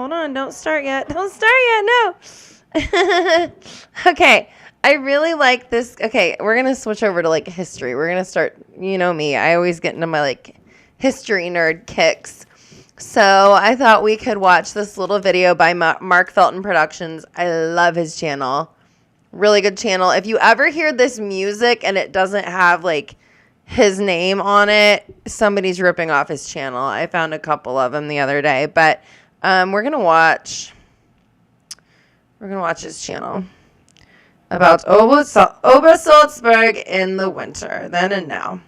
Hold on. Don't start yet. Don't start yet. No. Okay. I really like this. Okay. We're going to switch over to like history. We're going to start, you know me. I always get into my like history nerd kicks. So I thought we could watch this little video by Mark Felton Productions. I love his channel. Really good channel. If you ever hear this music and it doesn't have like his name on it, somebody's ripping off his channel. I found a couple of them the other day, but we're gonna watch his channel about Obersaltzberg in the winter, then and now,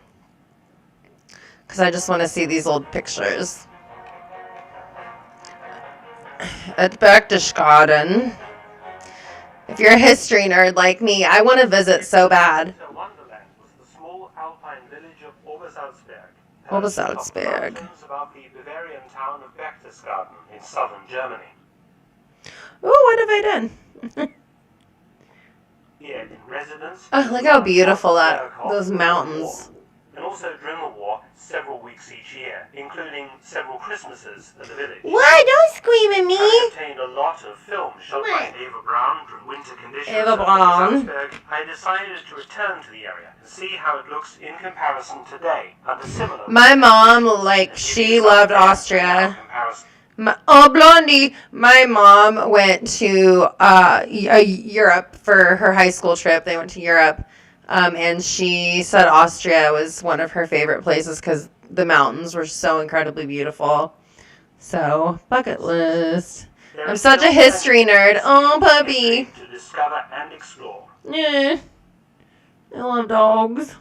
because I just want to see these old pictures at Berchtesgaden. If you're a history nerd like me, I want to visit so bad. Wonderland was the small alpine village of Obersaltzberg. Obersaltzberg. Above the Bavarian town of Berchtesgaden in southern Germany. Oh, what have I done? Here in residence. Oh, look how beautiful those mountains. And also during the war, several weeks each year, including several Christmases at the village. What? Don't scream at me! I obtained a lot of film shot by Eva Braun from winter conditions Eva Braun. I decided to return to the area and see how it looks in comparison today under similar. My mom, she loved Austria. Blondie. My mom went to Europe for her high school trip. They went to Europe. And she said Austria was one of her favorite places because the mountains were so incredibly beautiful. So, bucket list. I'm such a history nerd. Oh, puppy. To discover and explore. Yeah. I love dogs.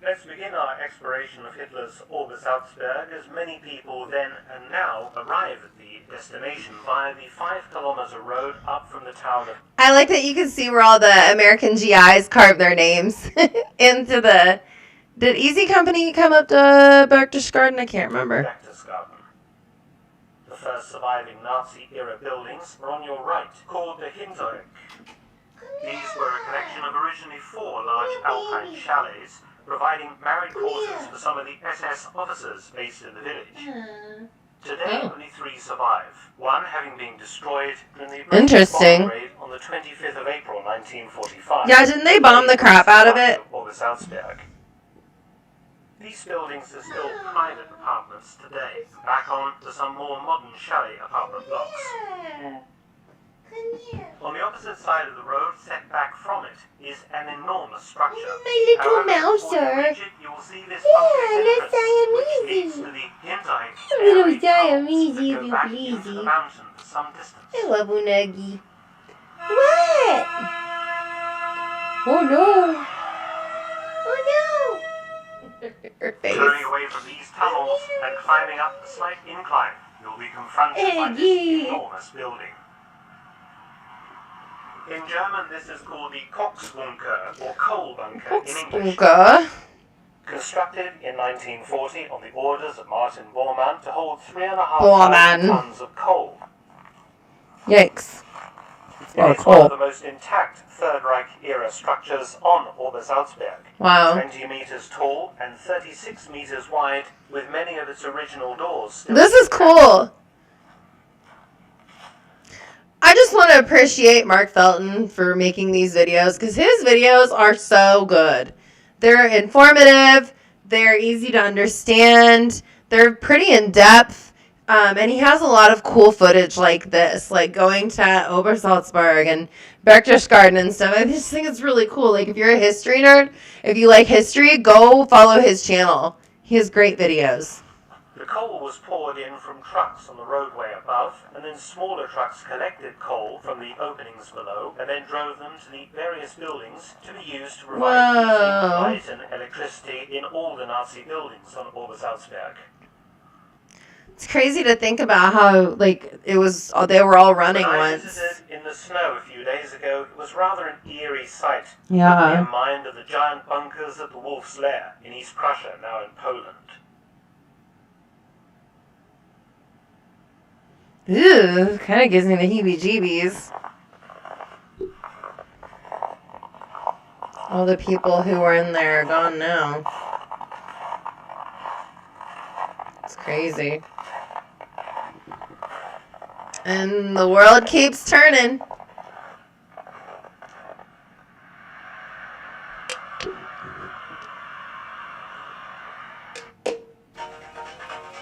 Let's begin our exploration of Hitler's Obersaltzberg, as many people then and now arrive at the destination via the 5-kilometer road up from the town of... I like that you can see where all the American GIs carved their names into the... Did Easy Company come up to Berchtesgaden? I can't remember. Berchtesgaden. The first surviving Nazi-era buildings are on your right, called the Hinterhoek. These were a collection of originally 4 large alpine chalets, providing married quarters for some of the SS officers based in the village. Today, only 3 survive, one having been destroyed during the British bomb raid on the 25th of April 1945. Yeah, didn't they bomb the crap out of it? Obersaltzberg. These buildings are still private apartments today, back on to some more modern chalet apartment blocks. On the opposite side of the road, set back from it, is an enormous structure. My little mouser. You will see this little leads to Siamese. the Hinterhoek. Little Siamese, if you please. The mountain for some distance. I love Unagi. What? Oh no. Oh no. Her face. Turning away from these tunnels and climbing up a slight incline, you'll be confronted by this enormous building. In German, this is called the Koksbunker, or coal bunker in English. Constructed in 1940 on the orders of Martin Bormann to hold 3,500 tons of coal. Yikes. It is one of the most intact Third Reich-era structures on Obersaltzberg. Wow. 20 meters tall and 36 meters wide, with many of its original doors still. This is cool. I just want to appreciate Mark Felton for making these videos, because his videos are so good. They're informative, they're easy to understand, they're pretty in-depth, and he has a lot of cool footage like this, like going to Obersaltzberg and Berchtesgaden and stuff. I just think it's really cool. Like, if you're a history nerd, if you like history, go follow his channel. He has great videos. The coal was poured in from trucks on the roadway above, and then smaller trucks collected coal from the openings below, and then drove them to the various buildings to be used to provide light and electricity in all the Nazi buildings on Obersaltzberg. It's crazy to think about how, like, it was, they were all running when I once. visited in the snow a few days ago, it was rather an eerie sight. Yeah. In mind of the giant bunkers at the Wolf's Lair in East Prussia, now in Poland. Ew, kind of gives me the heebie-jeebies. All the people who were in there are gone now. It's crazy. And the world keeps turning.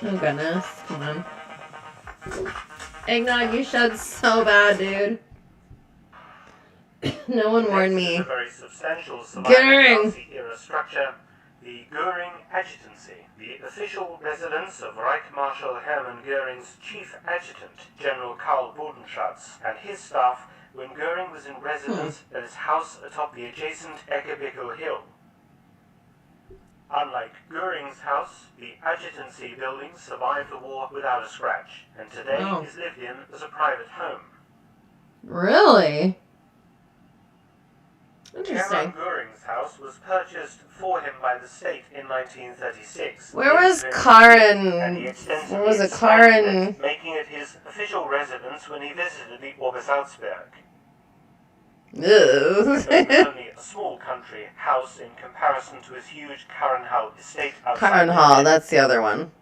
Oh goodness, come on. Eggnog, you shed so bad, dude. No one warned me. A very substantial surviving Nazi-era structure, the Goering Adjutancy, the official residence of Reich Marshal Hermann Goering's chief adjutant, General Karl Bodenschatz, and his staff when Goering was in residence at his house atop the adjacent Eckebickel Hill. Unlike Goering's house, the Adjutancy building survived the war without a scratch, and today is lived in as a private home. Really? Interesting. Hermann Goering's house was purchased for him by the state in 1936. Where was Karin? Where was it, Karin? Making it his official residence when he visited the Obersaltzberg. Ew. It was only a small country house in comparison to his huge Karenhall estate outside. Karenhall, that's the other one.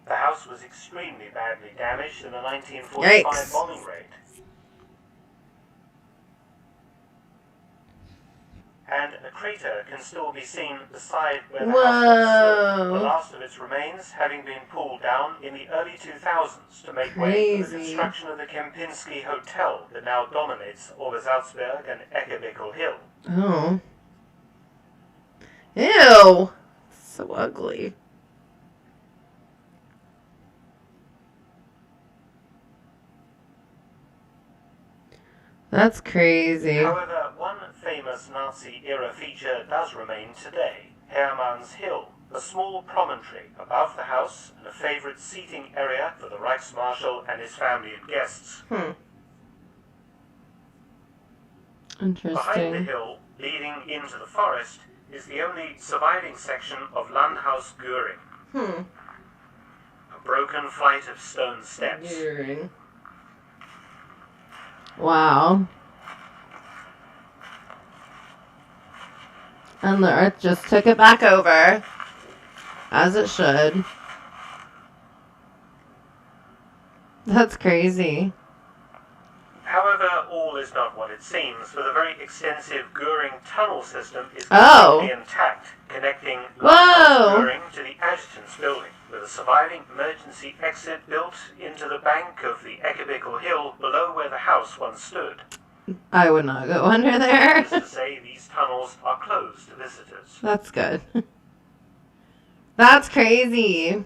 The house was extremely badly damaged in the 1945 bombing raid. And a crater can still be seen beside where the house once stood, the last of its remains having been pulled down in the early 2000s to make way for the construction of the Kempinski Hotel that now dominates Obersaltzberg and Eckebickel Hill. Oh. Ew. So ugly. That's crazy. However, one famous Nazi-era feature does remain today. Hermann's Hill, a small promontory above the house and a favorite seating area for the Reichsmarschall and his family and guests. Interesting. Behind the hill, leading into the forest, is the only surviving section of Landhaus Göring. A broken flight of stone steps. Göring. Wow. And the earth just took it back over. As it should. That's crazy. However, all is not what it seems, for the very extensive Göring tunnel system is completely intact, connecting Göring to the Adjutant's building, with a surviving emergency exit built into the bank of the Eckebickel Hill below where the house once stood. I would not go under there. Needless to say, these tunnels are closed to visitors. That's good. That's crazy.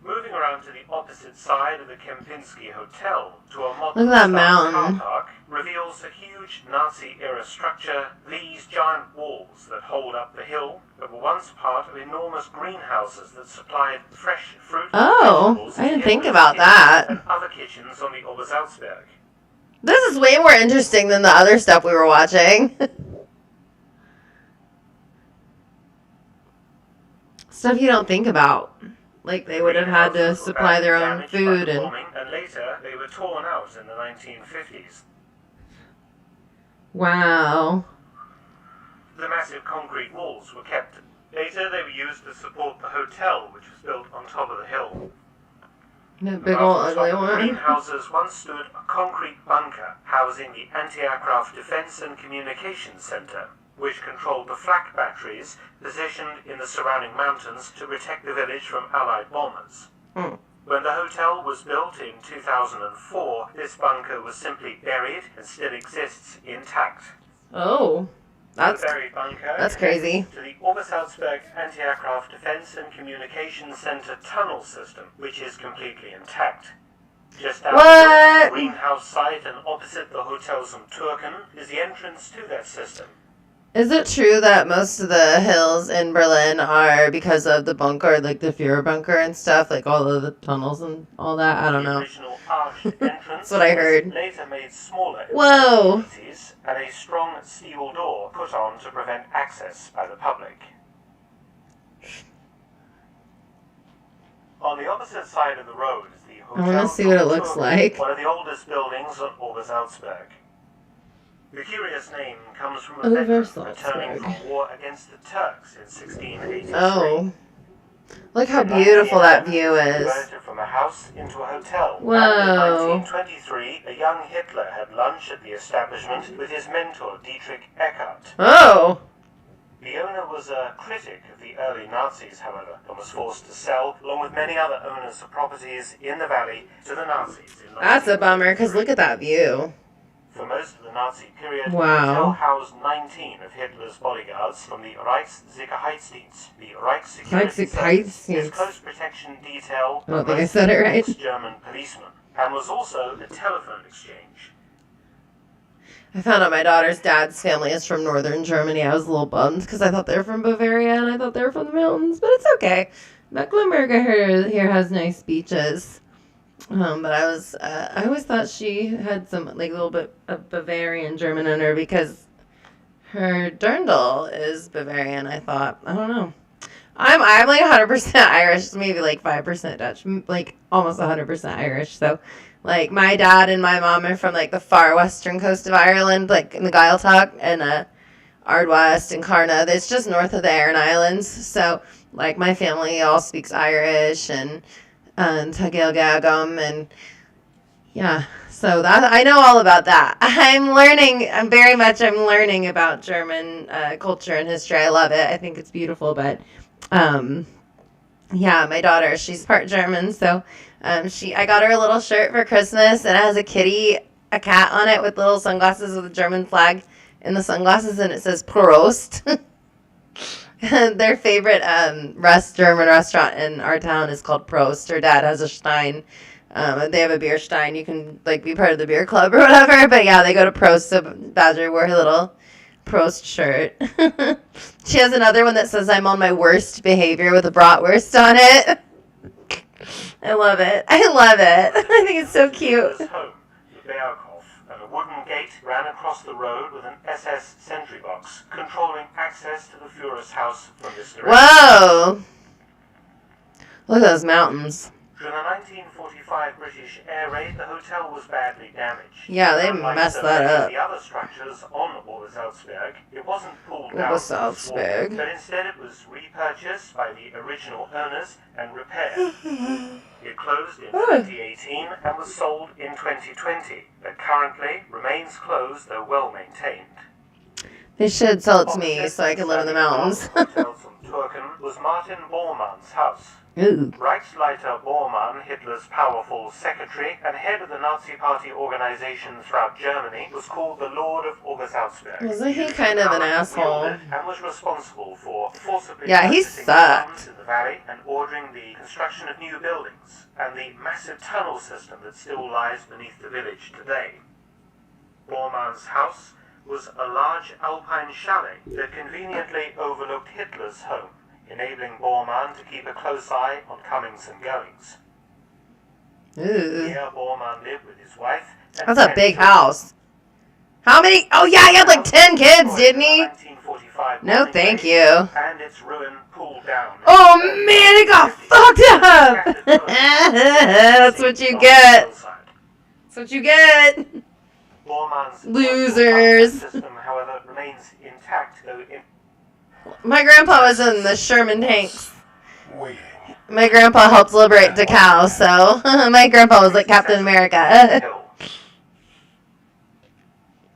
Moving around to the opposite side of the Kempinski Hotel to a modern Look at that mountain. car park reveals a huge Nazi-era structure. These giant walls that hold up the hill that were once part of enormous greenhouses that supplied fresh fruit. Oh, I didn't think about that. And other kitchens on the Obersaltzberg. This is way more interesting than the other stuff we were watching. Stuff you don't think about. Like they would have had to supply their own food and later they were torn out in the 1950s. Wow. The massive concrete walls were kept. Later they were used to support the hotel, which was built on top of the hill. That big old ugly one. Greenhouses once stood a concrete bunker housing the Anti-Aircraft Defense and Communications Center, which controlled the flak batteries positioned in the surrounding mountains to protect the village from Allied bombers. When the hotel was built in 2004, this bunker was simply buried and still exists intact. Oh, that's crazy. To the Obersaltzberg Anti-Aircraft Defense and Communications Center tunnel system, which is completely intact. Just outside the greenhouse site and opposite the Hotel zum Türken is the entrance to that system. Is it true that most of the hills in Berlin are because of the bunker, like the Führer bunker and stuff, like all of the tunnels and all that? I don't know. The original arched entrance That's what I heard. later made smaller Whoa! And a strong steel door put on to prevent access by the public. On the opposite side of the road is the Hotel. I want to see what it looks like. One of the oldest buildings on Obersaltzberg. The curious name comes from a veteran returning from war against the Turks in 1683. Oh. Look how beautiful that view is. Converted from a house into a hotel. Whoa. And in 1923, a young Hitler had lunch at the establishment with his mentor, Dietrich Eckart. Oh. The owner was a critic of the early Nazis, however, and was forced to sell, along with many other owners of properties in the valley, to the Nazis. That's a bummer, because look at that view. For most of the Nazi period, Wow. the hotel housed 19 of Hitler's bodyguards from the Reichssicherheitsdienst. The Reichssicherheitsdienst is close protection detail I don't think I said it right. German policemen, and was also a telephone exchange. I found out my daughter's dad's family is from northern Germany. I was a little bummed because I thought they were from Bavaria and I thought they were from the mountains, but it's okay. Mecklenburg, I heard, here has nice beaches. But I always thought she had some, like, a little bit of Bavarian German in her because her dirndl is Bavarian, I thought. I don't know. I'm like 100% Irish, maybe like 5% Dutch, like almost 100% Irish. So, like, my dad and my mom are from, like, the far western coast of Ireland, like, in the Gaeltacht and Ardwest and Carna. It's just north of the Aran Islands. So, like, my family all speaks Irish and Tagail Gagum, and yeah, so that I know all about that. I'm learning about German culture and history. I love it. I think it's beautiful, but yeah, my daughter, she's part German, so I got her a little shirt for Christmas, and it has a kitty, a cat on it with little sunglasses with a German flag in the sunglasses, and it says Prost. Their favorite German restaurant in our town is called Prost. Her dad has a Stein. They have a beer Stein. You can, like, be part of the beer club or whatever. But yeah, they go to Prost. So Badger wore her little Prost shirt. She has another one that says I'm on my worst behavior with a bratwurst on it. I love it. I think it's so cute. And a wooden gate ran across the road with an SS sentry box, controlling access to the Führer's house from this direction. Whoa! Look at those mountains. During the 1945 British air raid, the hotel was badly damaged. Yeah, they Unlike messed so that many up. of the other structures on Obersaltzberg, it wasn't pulled down, Obersaltzberg. but instead it was repurchased by the original owners and repaired. It closed in 2018 and was sold in 2020, but currently remains closed though well maintained. They should sell it to me so I can live in the mountains. Hotel from Turken was Martin Bormann's house. Ooh. Reichsleiter Bormann, Hitler's powerful secretary and head of the Nazi Party organization throughout Germany, was called the Lord of Obersaltzberg. Wasn't he kind of an asshole? And was responsible for forcibly Yeah, he purchasing sucked. farms in the valley and ordering the construction of new buildings and the massive tunnel system that still lies beneath the village today. Bormann's house was a large alpine chalet that conveniently overlooked Hitler's home, enabling Bormann to keep a close eye on comings and goings. Ooh. Here, Bormann lived with his wife. That's a big house. How many? Oh, yeah, he had like 10 kids, didn't he? No, thank you. And its ruin pulled down. Oh, man, it got fucked up. That's what you get. That's what you get. Bormann's Losers. system, however, remains intact, though My grandpa was in the Sherman tanks. My grandpa helped liberate Dachau, so my grandpa was like Captain America.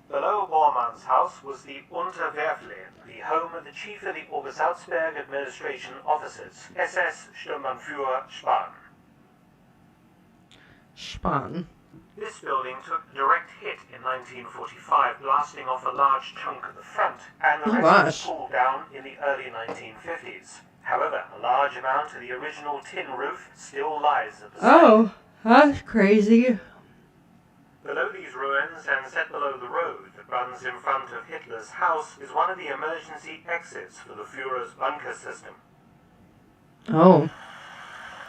Below Bormann's house was the Unterwerflehen, the home of the chief of the Obersaltzberg administration officers, SS Sturmbannführer Spahn. Spahn. This building took a direct hit in 1945, blasting off a large chunk of the front, and the rest was pulled down in the early 1950s. However, a large amount of the original tin roof still lies at the site. Oh, that's crazy. Below these ruins, and set below the road that runs in front of Hitler's house, is one of the emergency exits for the Führer's bunker system. Oh.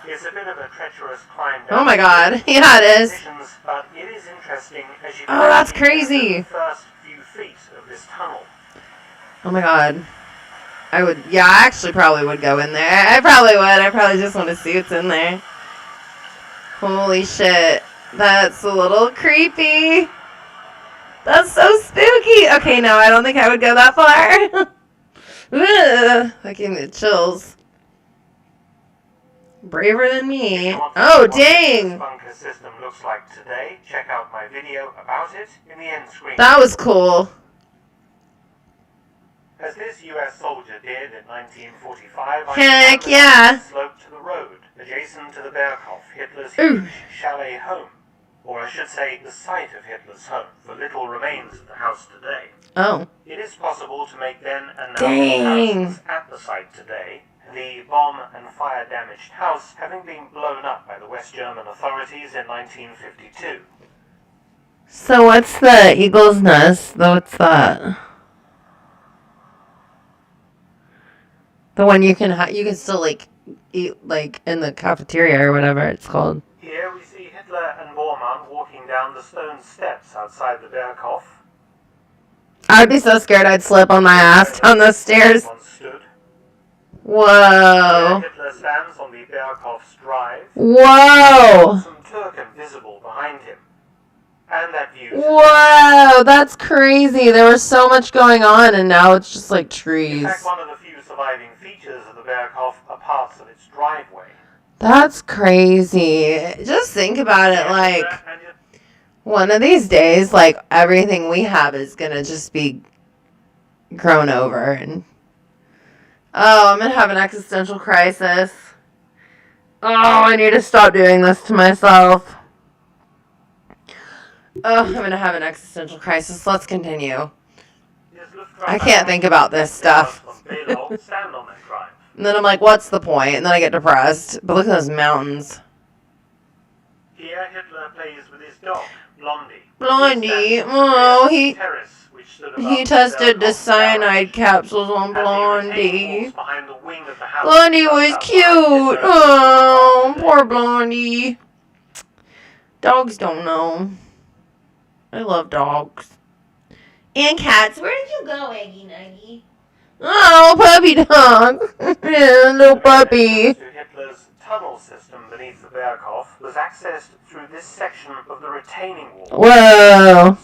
It's a bit of a treacherous climb down. Oh my god. Yeah, it is. But it is interesting as you Oh, that's crazy. the first few feet of this tunnel. Oh my god. I actually probably would go in there. I probably would. I probably just want to see what's in there. Holy shit. That's a little creepy. That's so spooky. Okay, no, I don't think I would go that far. Ugh, that gave me the chills. Braver than me. If you want to Oh, see what Hitler's dang. bunker system looks like today, check out my video about it in the end screen. That was cool. As this US soldier did in 1945, Heck I yeah. slope to the road, adjacent to the Berghof, Hitler's huge chalet home. Or I should say, the site of Hitler's home, for little remains of the house today. Oh. It is possible to make then and now Dang. comparisons at the site today, the bomb and fire damaged house having been blown up by the West German authorities in 1952. So what's the eagle's nest? What's that? The one you can still like eat like in the cafeteria or whatever it's called. Here we see Hitler and Bormann walking down the stone steps outside the Berghof. I'd be so scared I'd slip on my ass down those stairs. Once stood. Whoa. Here Hitler stands on the Berghof's drive. Whoa. Some Turken visible behind him. And that view. Whoa, that's crazy. There was so much going on and now it's just like trees. In fact, one of the few surviving features of the Berghof are parts of its driveway. That's crazy. Just think about it, like, one of these days, like, everything we have is gonna just be grown over, and, oh, I'm gonna have an existential crisis. Oh, I need to stop doing this to myself. Oh, I'm gonna have an existential crisis. Let's continue. I can't think about this stuff. Stand on that drive. And then I'm like, what's the point? And then I get depressed. But look at those mountains. Here Hitler plays with his dog, Blondie. Blondie? Oh, he tested the cyanide capsules on Blondie. Blondie was cute. Oh, poor Blondie. Dogs don't know. I love dogs. And cats. Where did you go, Eggy Nuggy? Oh, puppy dog. Yeah, little puppy. Hitler's tunnel system beneath the Berghof was accessed through this section of the retaining wall. Whoa.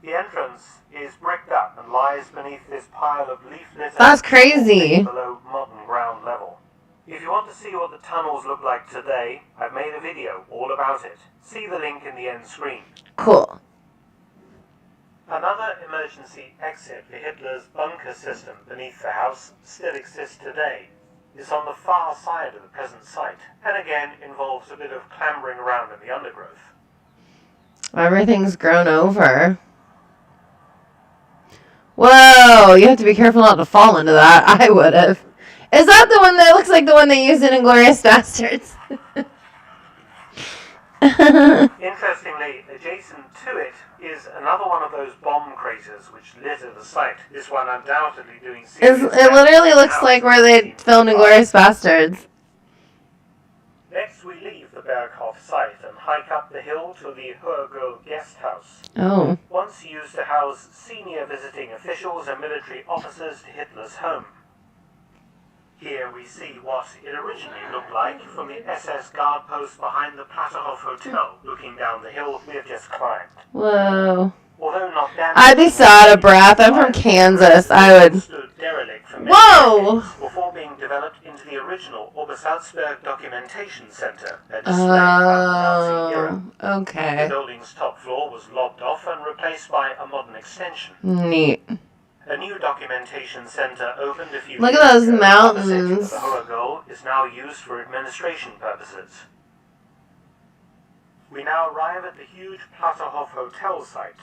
The entrance is bricked up and lies beneath this pile of leaf litter. That's crazy. Below modern ground level. If you want to see what the tunnels look like today, I've made a video all about it. See the link in the end screen. Cool. Another emergency exit for Hitler's bunker system beneath the house still exists today. It's on the far side of the present site, and again involves a bit of clambering around in the undergrowth. Everything's grown over. Whoa, you have to be careful not to fall into that. I would have. Is that the one that looks like the one they used in Inglourious Bastards? Interestingly, adjacent to it is another one of those bomb craters which litter the site. This one undoubtedly doing serious damage. It literally looks like where they filmed Inglourious Bastards. Next we leave the Berghof site and hike up the hill to the Youuu guest house. Oh. Once used to house senior visiting officials and military officers to Hitler's home. Here we see what it originally looked like from the SS guard post behind the Platterhof Hotel, looking down the hill we have just climbed. Whoa. Although not damaged, I'd be so out of breath. I'm from Kansas. I would. Stood derelict for many Whoa! decades before being developed into the original Obersaltzberg Documentation Center that displayed about the Nazi era. The Okay. building's top floor was lobbed off and replaced by a modern extension. Neat. A new documentation center opened a few Look years at those ago. mountains. The Youuu is now used for administration purposes. We now arrive at the huge Platterhof Hotel site.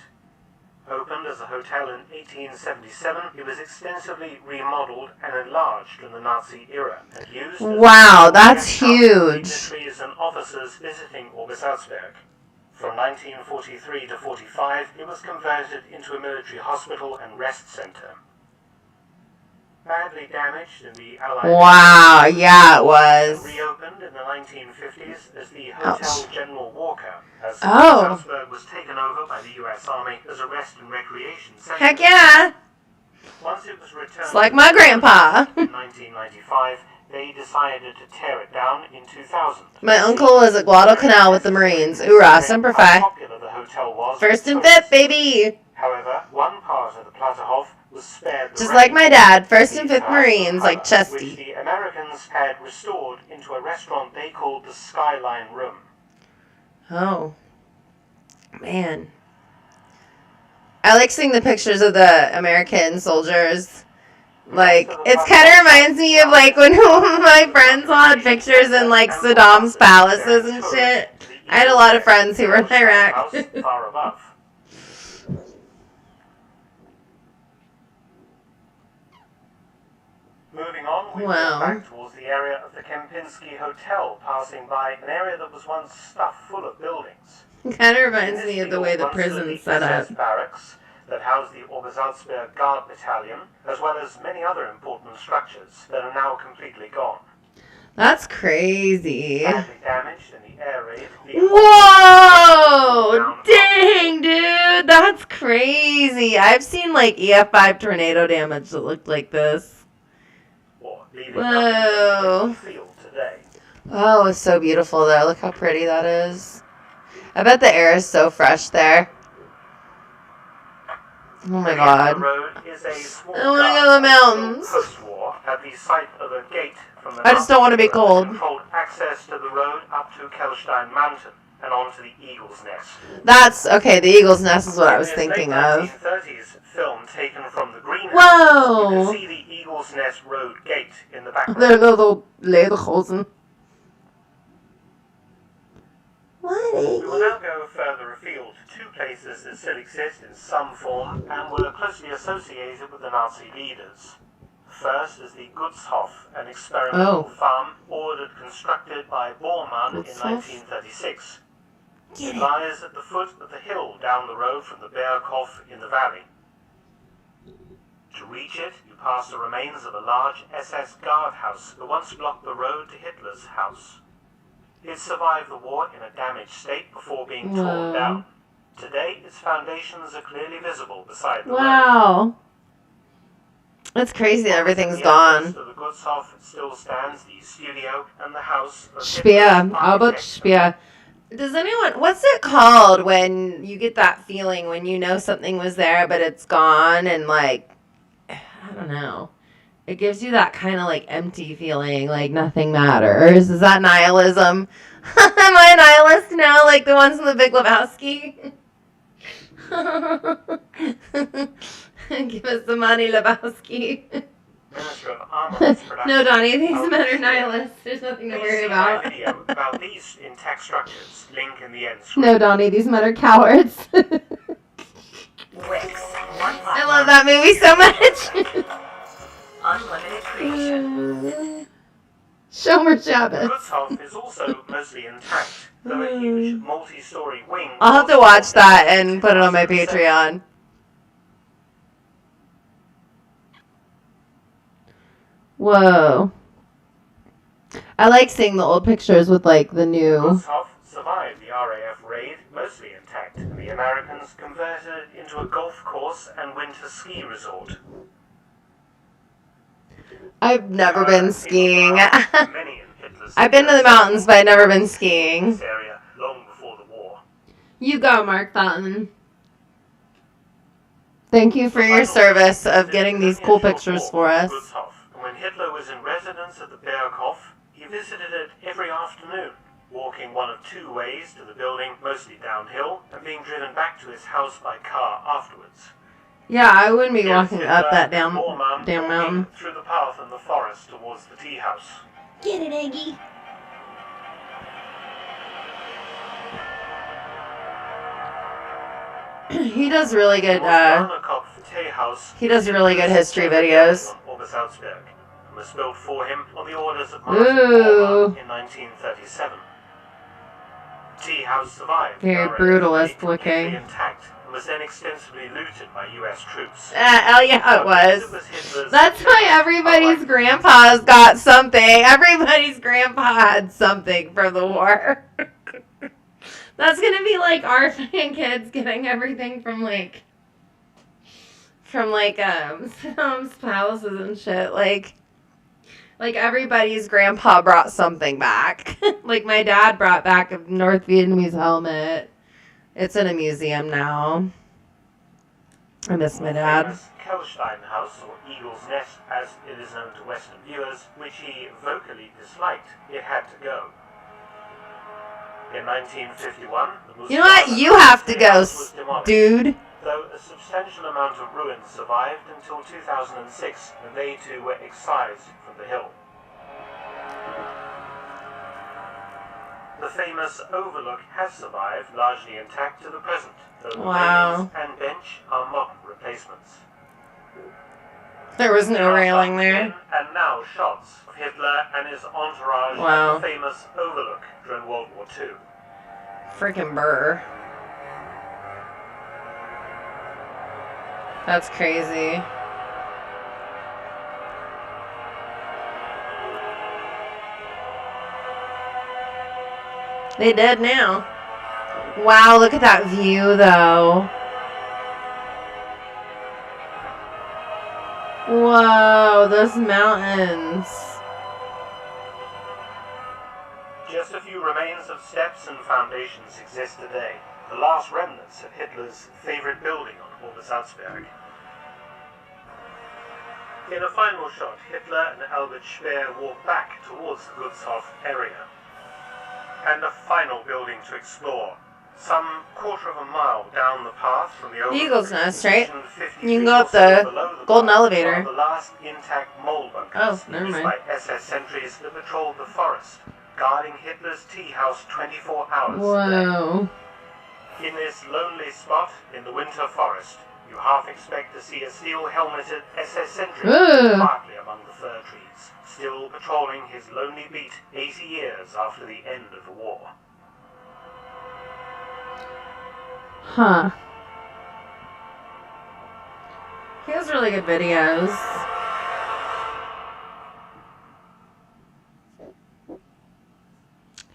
Opened as a hotel in 1877, it was extensively remodeled and enlarged in the Nazi era and used as Wow, a that's guest house for huge. dignitaries and officers visiting Obersaltzberg. From 1943 to 45, it was converted into a military hospital and rest center. Badly damaged in the Allied Wow, yeah, it was. reopened in the 1950s as the Hotel General Walker, as Oh. Salzburg was taken over by the U.S. Army as a rest and recreation center. Heck yeah. Once it was returned It's like my grandpa. in 1995, they decided to tear it down in 2000. My uncle was at Guadalcanal with the Marines. Hoorah, Semper How Fi. popular the hotel was. First and fifth, baby. However, one part of the Platterhof was spared the Just rain. like my dad, first and fifth The Marines, like which Chesty. the Americans buildings had restored into a restaurant they called the Skyline Room. Oh. Man. I like seeing the pictures of the American soldiers. Like, it's kind of reminds me of, like, when my friends all had pictures in, like, Saddam's palaces and shit. I had a lot of friends who were in Iraq. Far above. Moving on, we go back towards the area of the Kempinski Hotel, passing by an area that was once stuffed full of buildings. Kind of reminds me of the way the prison's set up. Barracks that housed the Obersaltzberg Guard Battalion, as well as many other important structures that are now completely gone. That's crazy. Badly damaged in the air raid. Whoa! Dang, dude! That's crazy. I've seen, like, EF5 tornado damage that looked like this. Whoa. Oh, it's so beautiful, though. Look how pretty that is. I bet the air is so fresh there. Oh my god. I want to go to the mountains. I just don't want to be cold. Controlled access to the road up to Kelstein Mountain and onto the Eagle's Nest. That's okay. The Eagle's Nest is what I was thinking of. 1930s film taken from the greenhouse. Whoa! You can see the Eagle's Nest Road gate in the background. They're little lederhosen. What? We will now go further afield to two places that still exist in some form and were closely associated with the Nazi leaders. First is the Gutshof, an experimental farm ordered constructed by Bormann in 1936. It lies at the foot of the hill down the road from the Berghof in the valley. To reach it, you pass the remains of a large SS guardhouse that once blocked the road to Hitler's house. It survived the war in a damaged state before being torn down. Today, its foundations are clearly visible beside the road. Wow. That's crazy that everything's gone. The Gutshof still stands the studio and the house of Speer. Albert Speer. Does anyone, what's it called when you get that feeling when you know something was there but it's gone and like, I don't know. It gives you that kind of like empty feeling, like nothing matters. Is that nihilism? Am I a nihilist now, like the ones in the Big Lebowski? Give us the money, Lebowski. No, Donnie, these men are nihilists. There's nothing to worry about. About these intact structures. Link in the end. No, Donnie, these men are cowards. I love that movie so much. Unlimited creation. Shomer Shabbos. The Gutshof is also mostly intact, though a huge multi-story wing. I'll have to watch that and put it on my Patreon. Whoa. I like seeing the old pictures with like the new. Gutshof survived the RAF raid, mostly intact, and the Americans converted it into a golf course and winter ski resort. I've never been skiing. I've been to the mountains, but I've never been skiing. This area long before the war. You go, Mark Thoughton. Thank you for your service of getting these cool pictures for us. When Hitler was in residence at the Berghof, he visited it every afternoon, walking one of two ways to the building, mostly downhill, and being driven back to his house by car afterwards. Yeah, I wouldn't be walking up that damn mountain. Through the path in the forest towards the tea house. Get it, Eggie. He does really good, he does really good history videos. Obersaltzberg, and was built for him on the orders of Martin Bormann in 1937. Tea house survived. Very brutalist looking. Intact, and was then extensively looted by U.S. troops. Oh yeah, it was. That's why everybody's grandpa's got something. Everybody's grandpa had something from the war. That's gonna be like our fucking kids getting everything from Saddam's palaces and shit. Like everybody's grandpa brought something back. Like my dad brought back a North Vietnamese helmet. It's in a museum now. I miss my dad. Kelstein House, or Eagle's Nest as it is known to Western viewers, which he vocally disliked, it had to go. In 1951, the Muslim You know what? You have to go, dude. Though a substantial amount of ruins survived until 2006, when they too were excised from the hill. The famous overlook has survived, largely intact to the present, though the railings and bench are modern replacements. There was no railing there. Then and now shots of Hitler and his entourage Wow. at the famous overlook during World War II. Freaking burr. That's crazy. They dead now. Wow, look at that view though. Whoa, those mountains. Just a few remains of steps and foundations exist today, the last remnants of Hitler's favorite building on Obersaltzberg. In a final shot, Hitler and Albert Speer walk back towards the Gutshof area. And a final building to explore, some quarter of a mile down the path from the Eagle's Nest, right? 53 You can go up below the golden path, elevator. one of the last intact mole bunkers Oh, never used mind. by SS sentries that patrolled the forest, guarding Hitler's tea house 24 hours a Whoa. day. In this lonely spot in the winter forest, you half expect to see a steel-helmeted SS sentry Ugh. partly among the fir trees, still patrolling his lonely beat 80 years after the end of the war. Huh. He has really good videos.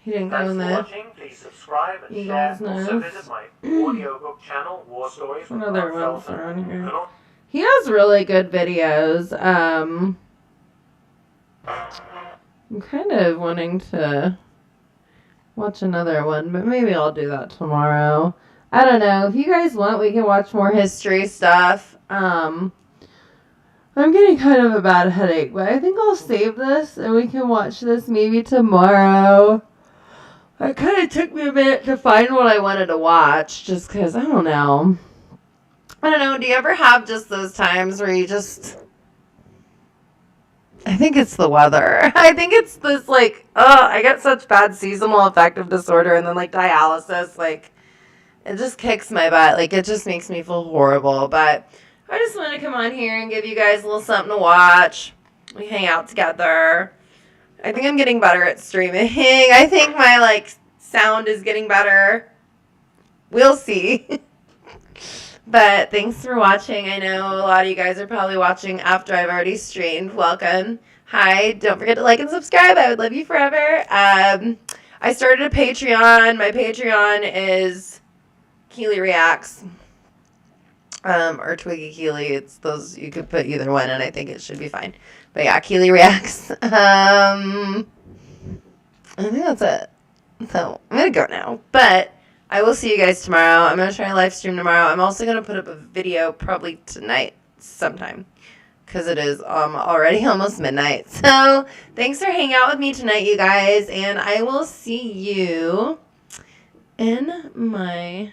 He didn't go Thanks in for there. watching. Please subscribe and Eagle's share. Also Nest. visit my audiobook channel, War Stories. What with other Mark ones Felton. are on You here? can al- He has really good videos. I'm kind of wanting to watch another one, but maybe I'll do that tomorrow. I don't know. If you guys want, we can watch more history stuff. I'm getting kind of a bad headache, but I think I'll save this and we can watch this maybe tomorrow. It kind of took me a minute to find what I wanted to watch, just because, I don't know. I don't know. Do you ever have just those times where you just... I think it's the weather. I think it's this, like, I get such bad seasonal affective disorder and then, like, dialysis, like, it just kicks my butt. Like, it just makes me feel horrible. But I just want to come on here and give you guys a little something to watch. We hang out together. I think I'm getting better at streaming. I think my, like, sound is getting better. We'll see. But thanks for watching. I know a lot of you guys are probably watching after I've already streamed. Welcome. Hi. Don't forget to like and subscribe. I would love you forever. I started a Patreon. My Patreon is Keely Reacts. Or Twiggy Keely. It's those, you could put either one and I think it should be fine. But yeah, Keely Reacts. I think that's it. So I'm going to go now. But I will see you guys tomorrow. I'm going to try to live stream tomorrow. I'm also going to put up a video probably tonight sometime. Because it is already almost midnight. So thanks for hanging out with me tonight, you guys. And I will see you in my